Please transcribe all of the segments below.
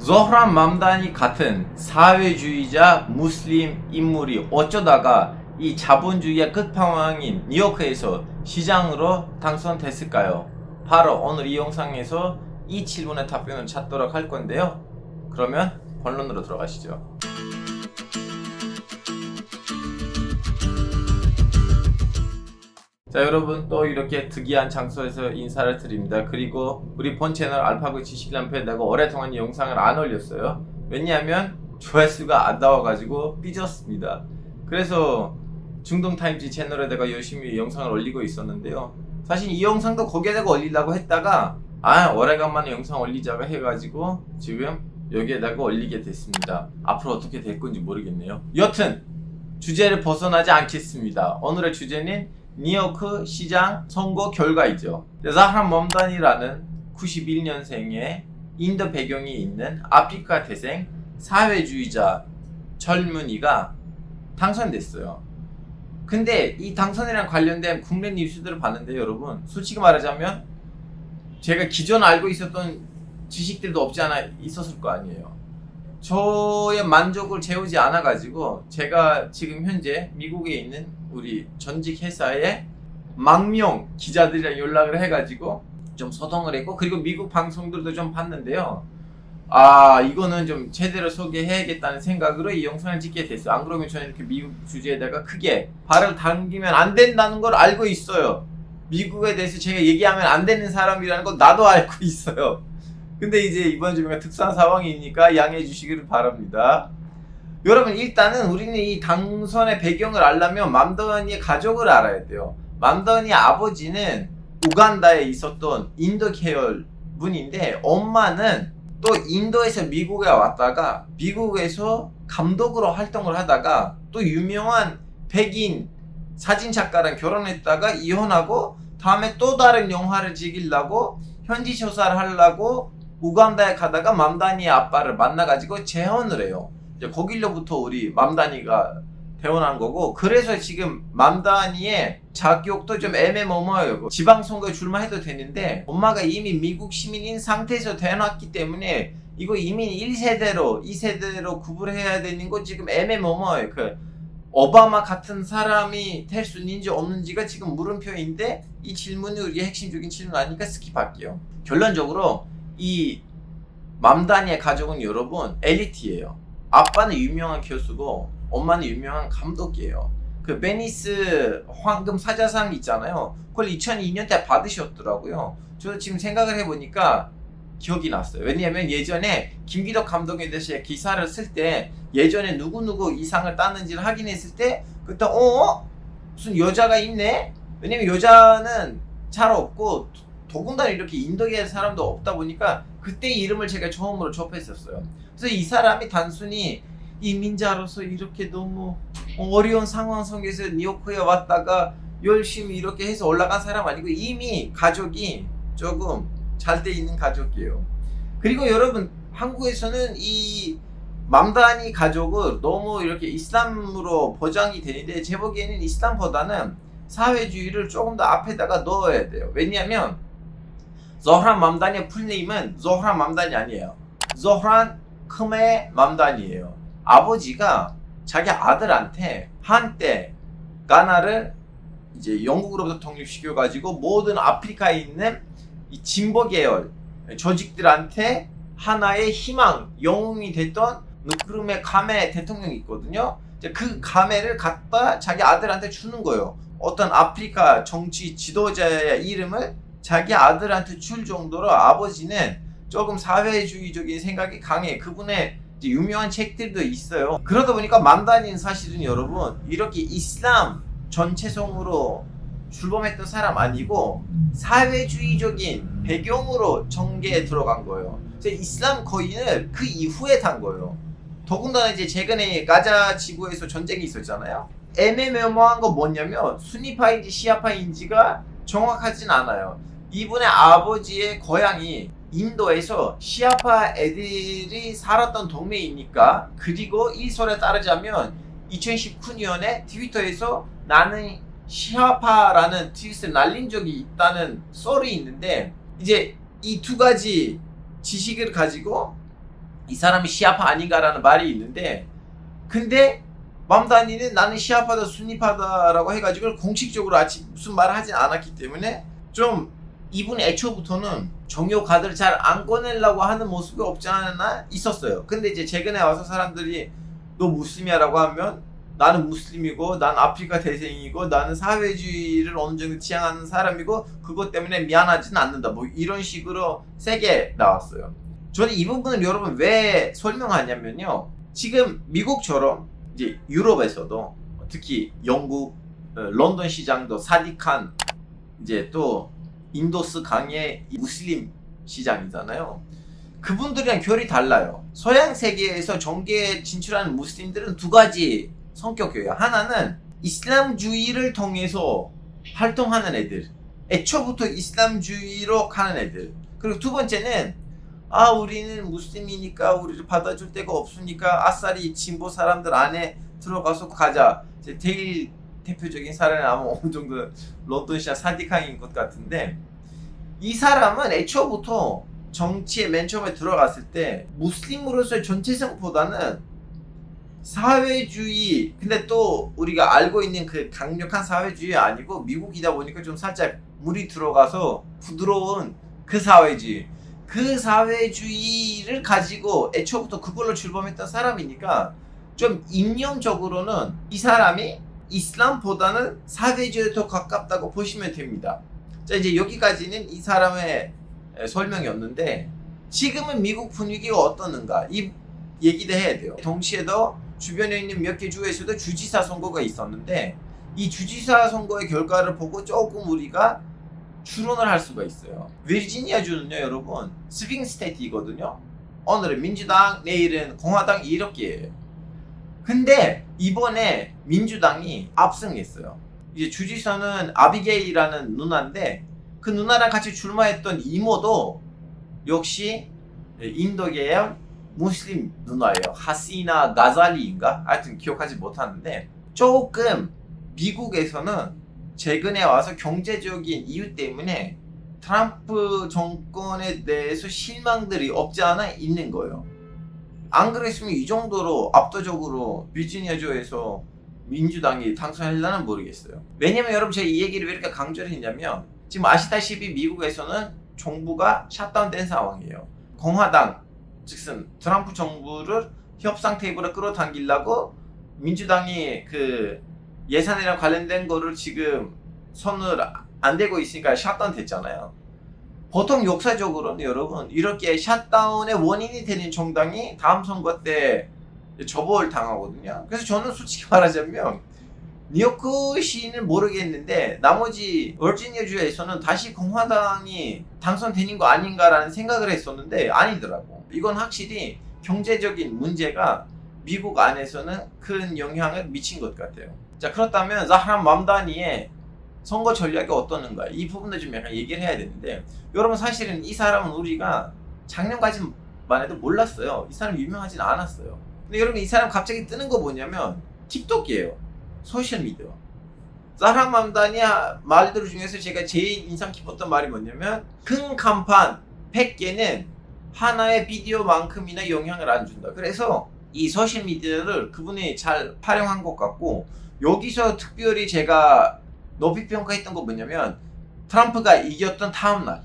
조흐란 맘다니 같은 사회주의자 무슬림 인물이 어쩌다가 이 자본주의의 끝판왕인 뉴요크에서 시장으로 당선됐을까요? 바로 오늘 이 영상에서 이 질문의 답변을 찾도록 할 건데요. 그러면 본론으로 들어가시죠. 자, 여러분, 또 이렇게 특이한 장소에서 인사를 드립니다. 그리고 우리 본 채널 알파고 지식남편에 내가 오랫동안 이 영상을 안 올렸어요. 왜냐하면 조회수가 안 나와가지고 삐졌습니다. 그래서 중동타임즈 채널에 내가 열심히 영상을 올리고 있었는데요. 사실 이 영상도 거기에다가 올리려고 했다가 오래간만에 영상 올리자고 해가지고 지금 여기에다가 올리게 됐습니다. 앞으로 어떻게 될 건지 모르겠네요. 여튼 주제를 벗어나지 않겠습니다. 오늘의 주제는 뉴요크 시장 선거 결과이죠. 자흐란 맘다니라는 91년생의 인도 배경이 있는 아프리카 태생 사회주의자 젊은이가 당선됐어요. 근데 이 당선이랑 관련된 국내 뉴스들을 봤는데 여러분, 솔직히 말하자면 제가 기존 알고 있었던 지식들도 없지 않아 있었을 거 아니에요. 저의 만족을 채우지 않아 가지고 제가 지금 현재 미국에 있는 우리 전직 회사의 망명 기자들이랑 연락을 해가지고 좀 소통을 했고, 그리고 미국 방송들도 좀 봤는데요. 이거는 좀 제대로 소개해야겠다는 생각으로 이 영상을 찍게 됐어요. 안 그러면 저는 이렇게 미국 주제에다가 크게 발을 당기면 안 된다는 걸 알고 있어요. 미국에 대해서 제가 얘기하면 안 되는 사람이라는 거 나도 알고 있어요. 근데 이제 이번 주가 특수한 상황이니까 양해해 주시기를 바랍니다. 여러분, 일단은 우리는 이 당선의 배경을 알려면 맘다니의 가족을 알아야 돼요. 맘다니의 아버지는 우간다에 있었던 인도 계열 분인데, 엄마는 또 인도에서 미국에 왔다가 미국에서 감독으로 활동을 하다가 또 유명한 백인 사진작가랑 결혼했다가 이혼하고 다음에 또 다른 영화를 찍으려고 현지 조사를 하려고 우간다에 가다가 맘다니의 아빠를 만나가지고 재혼을 해요. 이제 거길로부터 우리 맘다니가 태어난 거고, 그래서 지금 맘다니의 자격도 좀 애매모호해요. 지방선거에 출마해도 되는데 엄마가 이미 미국 시민인 상태에서 태어났기 때문에 이거 이민 1세대로 2세대로 구분해야 되는 거 지금 애매모호해요. 오바마 같은 사람이 될 수 있는지 없는지가 지금 물음표인데, 이 질문이 우리의 핵심적인 질문 아니니까 스킵할게요. 결론적으로 이 맘다니의 가족은 여러분 엘리트예요. 아빠는 유명한 교수고 엄마는 유명한 감독이에요. 그 베니스 황금 사자상 있잖아요. 그걸 2002년대 받으셨더라고요. 저도 지금 생각을 해보니까 기억이 났어요. 왜냐면 예전에 김기덕 감독에 대해서 기사를 쓸 때 예전에 누구누구 이 상을 땄는지를 확인했을 때 그때 무슨 여자가 있네? 왜냐면 여자는 잘 없고 더군다나 이렇게 인도계 사람도 없다 보니까 그때 이름을 제가 처음으로 접했었어요. 그래서 이 사람이 단순히 이민자로서 이렇게 너무 어려운 상황 속에서 뉴요크에 왔다가 열심히 이렇게 해서 올라간 사람 아니고 이미 가족이 조금 잘 돼 있는 가족이에요. 그리고 여러분, 한국에서는 이 맘다니 가족을 너무 이렇게 이슬람으로 보장이 되는데, 제 보기에는 이슬람보다는 사회주의를 조금 더 앞에다가 넣어야 돼요. 왜냐하면 조흐란 맘다니의 풀네임은 조흐란 맘다니 아니에요. 조흐란 크메 맘다니예요. 아버지가 자기 아들한테 한때 가나를 이제 영국으로부터 독립시켜가지고 모든 아프리카에 있는 이 진보 계열 조직들한테 하나의 희망, 영웅이 됐던 누크루메 카메 대통령이 있거든요. 그 카메를 갖다 자기 아들한테 주는 거예요. 어떤 아프리카 정치 지도자의 이름을 자기 아들한테 줄 정도로 아버지는 조금 사회주의적인 생각이 강해. 그분의 이제 유명한 책들도 있어요. 그러다 보니까 맘다니는 사실은 여러분 이렇게 이슬람 전체성으로 출범했던 사람 아니고 사회주의적인 배경으로 정계에 들어간 거예요. 이슬람 거인을 그 이후에 탄 거예요. 더군다나 이제 최근에 가자 지구에서 전쟁이 있었잖아요. 애매모호한 거 뭐냐면 수니파인지 시아파인지가 정확하진 않아요. 이분의 아버지의 고향이 인도에서 시아파 애들이 살았던 동네이니까, 그리고 이 설에 따르자면 2019년에 트위터에서 나는 시아파라는 트윗을 날린 적이 있다는 썰이 있는데, 이제 이 두 가지 지식을 가지고 이 사람이 시아파 아닌가라는 말이 있는데, 근데 맘다니는 나는 시아파다 순니파다라고 해가지고 공식적으로 아직 무슨 말을 하진 않았기 때문에 좀 이분 애초부터는 종교 카드를 잘 안 꺼내려고 하는 모습이 없지 않아 있었어요. 근데 이제 최근에 와서 사람들이 너 무슬림이야라고 하면 나는 무슬림이고 난 아프리카 대생이고 나는 사회주의를 어느 정도 지향하는 사람이고 그것 때문에 미안하지는 않는다, 뭐 이런 식으로 세게 나왔어요. 저는 이 부분을 여러분 왜 설명하냐면요, 지금 미국처럼 이제 유럽에서도 특히 영국 런던 시장도 사디칸, 이제 또 인도스 강의 무슬림 시장이잖아요. 그분들이랑 결이 달라요. 서양 세계에서 정계에 진출하는 무슬림들은 두 가지 성격이에요. 하나는 이슬람주의를 통해서 활동하는 애들, 애초부터 이슬람주의로 가는 애들. 그리고 두 번째는 우리는 무슬림이니까 우리를 받아줄 데가 없으니까 아싸리 진보 사람들 안에 들어가서 가자. 제일 대표적인 사례는 아마 어느 정도 런던 시장 사디칸인 것 같은데, 이 사람은 애초부터 정치에 맨 처음에 들어갔을 때 무슬림으로서의 전체성보다는 사회주의, 근데 또 우리가 알고 있는 그 강력한 사회주의 아니고 미국이다 보니까 좀 살짝 물이 들어가서 부드러운 그 사회주의를 가지고 애초부터 그걸로 출범했던 사람이니까 좀 이념적으로는 이 사람이 이슬람보다는 사회주의에 더 가깝다고 보시면 됩니다. 자, 이제 여기까지는 이 사람의 설명이었는데, 지금은 미국 분위기가 어떠는가 이 얘기도 해야 돼요. 동시에도 주변에 있는 몇 개 주에서도 주지사 선거가 있었는데, 이 주지사 선거의 결과를 보고 조금 우리가 추론을 할 수가 있어요. 비지니아 주는요 여러분 스윙 스테이트이거든요. 오늘은 민주당, 내일은 공화당 이렇게. 근데 이번에 민주당이 압승했어요. 이제 주지사는 아비게일이라는 누나인데, 그 누나랑 같이 출마했던 이모도 역시 인도계의 무슬림 누나예요. 하시나 가잘리인가? 하여튼 기억하지 못하는데, 조금 미국에서는 최근에 와서 경제적인 이유 때문에 트럼프 정권에 대해서 실망들이 없지 않아 있는 거예요. 안 그랬으면 이 정도로 압도적으로 비지니아주에서 민주당이 당선하려나 모르겠어요. 왜냐면 여러분 제가 이 얘기를 왜 이렇게 강조를 했냐면, 지금 아시다시피 미국에서는 정부가 샷다운된 상황이에요. 공화당, 즉슨 트럼프 정부를 협상 테이블에 끌어당기려고 민주당이 그 예산이랑 관련된 거를 지금 손을 안 대고 있으니까 샷다운 됐잖아요. 보통 역사적으로는 여러분 이렇게 샷다운의 원인이 되는 정당이 다음 선거 때 저벌 당하거든요. 그래서 저는 솔직히 말하자면 뉴욕시는 모르겠는데 나머지 버지니아주에서는 다시 공화당이 당선되는 거 아닌가라는 생각을 했었는데 아니더라고. 이건 확실히 경제적인 문제가 미국 안에서는 큰 영향을 미친 것 같아요. 자, 그렇다면 자하람 맘다니의 선거 전략이 어떠는가, 이 부분도 좀 약간 얘기를 해야 되는데, 여러분 사실은 이 사람은 우리가 작년까지만 해도 몰랐어요. 이 사람 유명하진 않았어요. 근데 여러분 이 사람 갑자기 뜨는 거 뭐냐면 틱톡이에요. 소셜미디어. 자하람 맘다니 말들 중에서 제가 제일 인상 깊었던 말이 뭐냐면, 큰 간판 100개는 하나의 비디오만큼이나 영향을 안 준다. 그래서 이 소셜미디어를 그분이 잘 활용한 것 같고, 여기서 특별히 제가 높이 평가했던 거 뭐냐면, 트럼프가 이겼던 다음날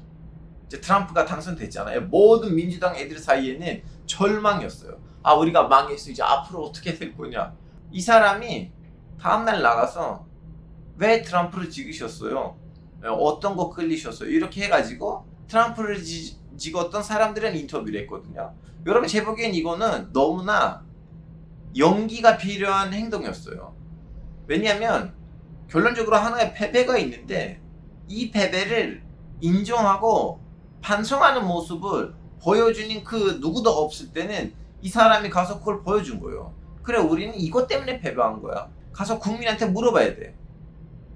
이제 트럼프가 당선됐잖아요. 모든 민주당 애들 사이에는 절망이었어요. 우리가 망했어, 이제 앞으로 어떻게 될 거냐. 이 사람이 다음날 나가서 왜 트럼프를 찍으셨어요? 어떤 거 끌리셨어요? 이렇게 해가지고 트럼프를 찍었던 사람들은 인터뷰를 했거든요. 여러분 제 보기엔 이거는 너무나 연기가 필요한 행동이었어요. 왜냐하면 결론적으로 하나의 패배가 있는데, 이 패배를 인정하고 반성하는 모습을 보여주는 그 누구도 없을 때는 이 사람이 가서 그걸 보여준 거예요. 그래, 우리는 이것 때문에 패배한 거야. 가서 국민한테 물어봐야 돼.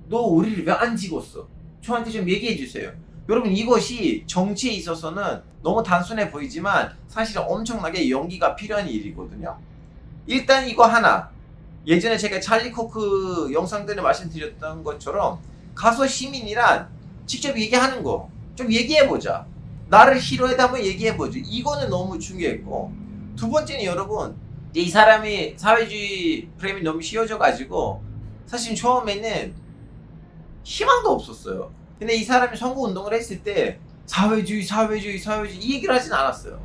너 우리를 왜 안 찍었어? 저한테 좀 얘기해 주세요. 여러분 이것이 정치에 있어서는 너무 단순해 보이지만 사실 엄청나게 연기가 필요한 일이거든요. 일단 이거 하나, 예전에 제가 찰리 코크 영상들을 말씀드렸던 것처럼 가서 시민이란 직접 얘기하는 거 좀 얘기해보자. 나를 싫어해도 한번 얘기해보자. 이거는 너무 중요했고, 두 번째는 여러분, 이제 이 사람이 사회주의 프레임이 너무 씌워져가지고 사실 처음에는 희망도 없었어요. 근데 이 사람이 선거운동을 했을 때 사회주의 이 얘기를 하진 않았어요.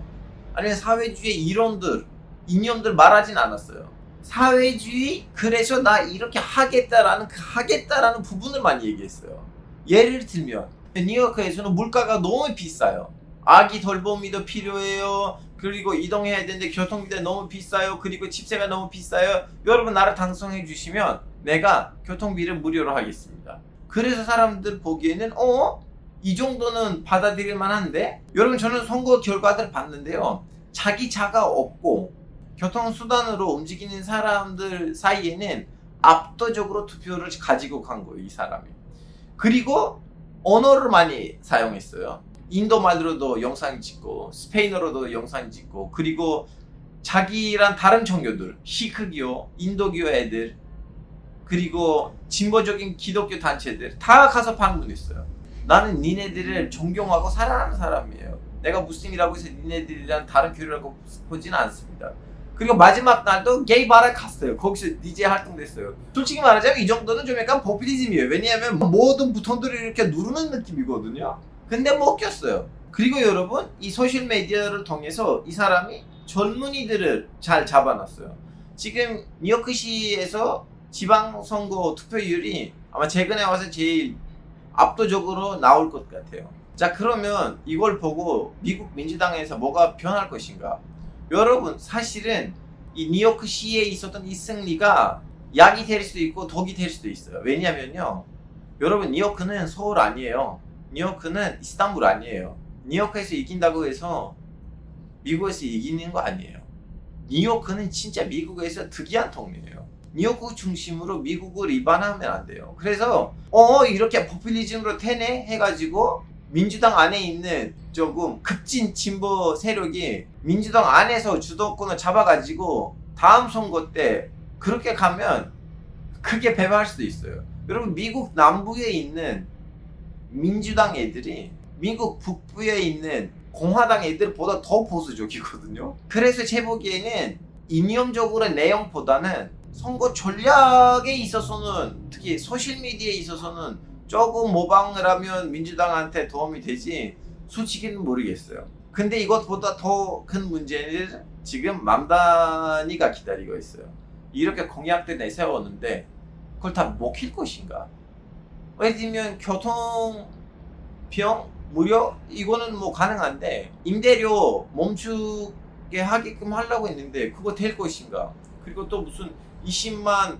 아니면 사회주의의 이론들, 이념들 말하진 않았어요. 사회주의, 그래서 나 이렇게 하겠다라는 그 하겠다라는 부분을 많이 얘기했어요. 예를 들면 뉴요크에서는 물가가 너무 비싸요. 아기 돌보미도 필요해요. 그리고 이동해야 되는데 교통비가 너무 비싸요. 그리고 집세가 너무 비싸요. 여러분 나를 당선해 주시면 내가 교통비를 무료로 하겠습니다. 그래서 사람들 보기에는 이 정도는 받아들일 만한데, 여러분 저는 선거 결과들을 봤는데요. 자기 차가 없고 교통수단으로 움직이는 사람들 사이에는 압도적으로 투표를 가지고 간 거예요, 이 사람이. 그리고 언어를 많이 사용했어요. 인도 말로도 영상 찍고 스페인어로도 영상 찍고, 그리고 자기랑 다른 종교들, 시크교, 인도교 애들, 그리고 진보적인 기독교 단체들 다 가서 방문했어요. 나는 니네들을 존경하고 사랑하는 사람이에요. 내가 무슬림이라고 해서 니네들이랑 다른 교류라고 보지는 않습니다. 그리고 마지막 날도 게이 바를 갔어요. 거기서 DJ 활동됐어요. 솔직히 말하자면 이 정도는 좀 약간 포퓰리즘이에요. 왜냐하면 모든 부톤들을 이렇게 누르는 느낌이거든요. 근데 못 꼈어요. 그리고 여러분, 이 소셜미디어를 통해서 이 사람이 젊은이들을 잘 잡아놨어요. 지금 뉴요크시에서 지방선거 투표율이 아마 최근에 와서 제일 압도적으로 나올 것 같아요. 자, 그러면 이걸 보고 미국 민주당에서 뭐가 변할 것인가? 여러분, 사실은 이 뉴요크시에 있었던 이 승리가 약이 될 수도 있고 독이 될 수도 있어요. 왜냐면요, 여러분, 뉴요크는 서울 아니에요. 뉴요크는 이스탄불 아니에요. 뉴요크에서 이긴다고 해서 미국에서 이기는 거 아니에요. 뉴요크는 진짜 미국에서 특이한 동네예요. 뉴요크 중심으로 미국을 위반하면 안 돼요. 그래서 이렇게 포퓰리즘으로 테네 해가지고 민주당 안에 있는 조금 급진 진보 세력이 민주당 안에서 주도권을 잡아가지고 다음 선거 때 그렇게 가면 크게 패배할 수도 있어요. 여러분, 미국 남부에 있는 민주당 애들이 미국 북부에 있는 공화당 애들보다 더 보수적이거든요. 그래서 제 보기에는 이념적으로 내용보다는 선거 전략에 있어서는, 특히 소셜미디어에 있어서는 조금 모방을 하면 민주당한테 도움이 되지 솔직히는 모르겠어요. 근데 이것보다 더 큰 문제는 지금 맘다니가 기다리고 있어요. 이렇게 공약들 내세웠는데 그걸 다 먹힐 것인가? 예를 들면 교통비용 무료? 이거는 뭐 가능한데 임대료 멈추게 하게끔 하려고 했는데 그거 될 것인가? 그리고 또 무슨 20만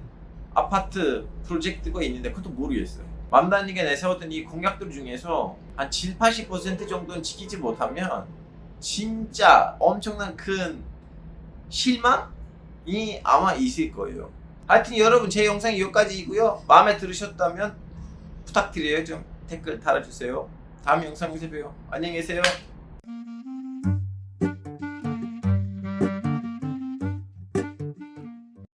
아파트 프로젝트가 있는데 그것도 모르겠어요. 맘다니게 내세웠던 이 공약들 중에서 한 7, 80% 정도는 지키지 못하면 진짜 엄청난 큰 실망이 아마 있을 거예요. 하여튼 여러분, 제 영상이 여기까지이고요. 마음에 들으셨다면 부탁드려요. 좀 댓글 달아주세요. 다음 영상에서 봬요. 안녕히 계세요.